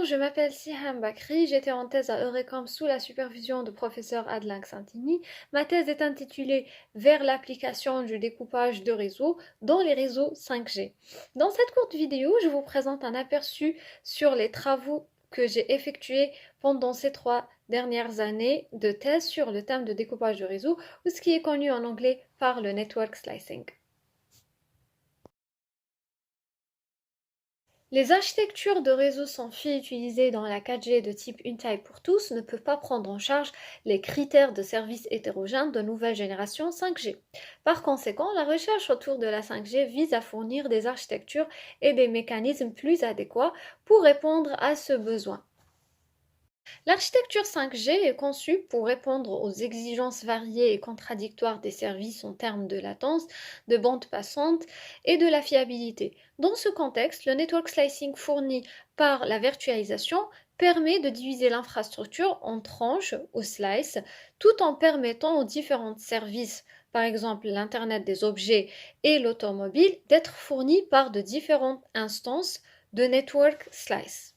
Bonjour, je m'appelle Siham Bakri, j'étais en thèse à Eurecom sous la supervision du professeur Adlan Santini. Ma thèse est intitulée Vers l'application du découpage de réseaux dans les réseaux 5G. Dans cette courte vidéo, je vous présente un aperçu sur les travaux que j'ai effectués pendant ces 3 dernières années de thèse sur le thème de découpage de réseau, ou ce qui est connu en anglais par le network slicing. Les architectures de réseaux sans fil utilisées dans la 4G de type une taille pour tous ne peuvent pas prendre en charge les critères de service hétérogènes de nouvelle génération 5G. Par conséquent, la recherche autour de la 5G vise à fournir des architectures et des mécanismes plus adéquats pour répondre à ce besoin. L'architecture 5G est conçue pour répondre aux exigences variées et contradictoires des services en termes de latence, de bande passante et de la fiabilité. Dans ce contexte, le network slicing fourni par la virtualisation permet de diviser l'infrastructure en tranches ou slices, tout en permettant aux différents services, par exemple l'Internet des objets et l'automobile, d'être fournis par de différentes instances de network slice.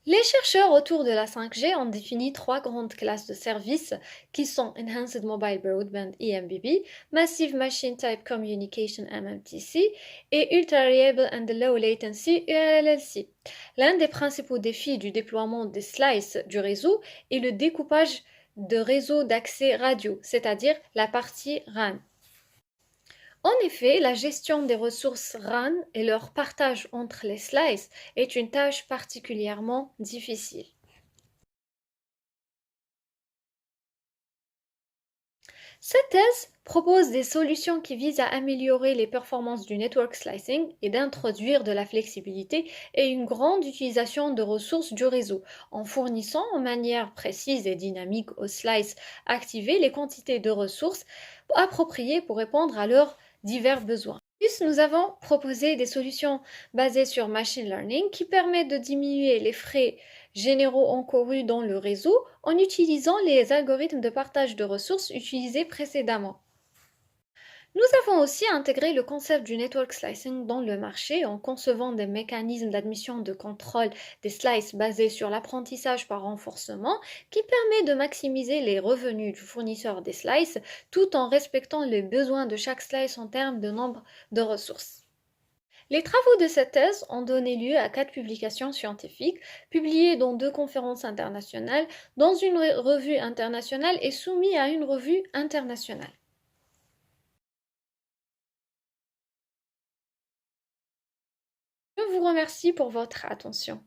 Les chercheurs autour de la 5G ont défini 3 grandes classes de services qui sont Enhanced Mobile Broadband (EMBB), Massive Machine Type Communication (MMTC) et Ultra Reliable and Low Latency (ULLC). L'un des principaux défis du déploiement des slices du réseau est le découpage de réseaux d'accès radio, c'est-à-dire la partie RAN. En effet, la gestion des ressources RAN et leur partage entre les slices est une tâche particulièrement difficile. Cette thèse propose des solutions qui visent à améliorer les performances du network slicing et d'introduire de la flexibilité et une grande utilisation de ressources du réseau, en fournissant en manière précise et dynamique aux slices activés les quantités de ressources appropriées pour répondre à leurs divers besoins. Plus, nous avons proposé des solutions basées sur machine learning qui permettent de diminuer les frais généraux encourus dans le réseau en utilisant les algorithmes de partage de ressources utilisés précédemment. Nous avons aussi intégré le concept du network slicing dans le marché en concevant des mécanismes d'admission de contrôle des slices basés sur l'apprentissage par renforcement qui permet de maximiser les revenus du fournisseur des slices tout en respectant les besoins de chaque slice en termes de nombre de ressources. Les travaux de cette thèse ont donné lieu à 4 publications scientifiques, publiées dans 2 conférences internationales, dans une revue internationale et soumis à une revue internationale. Je vous remercie pour votre attention.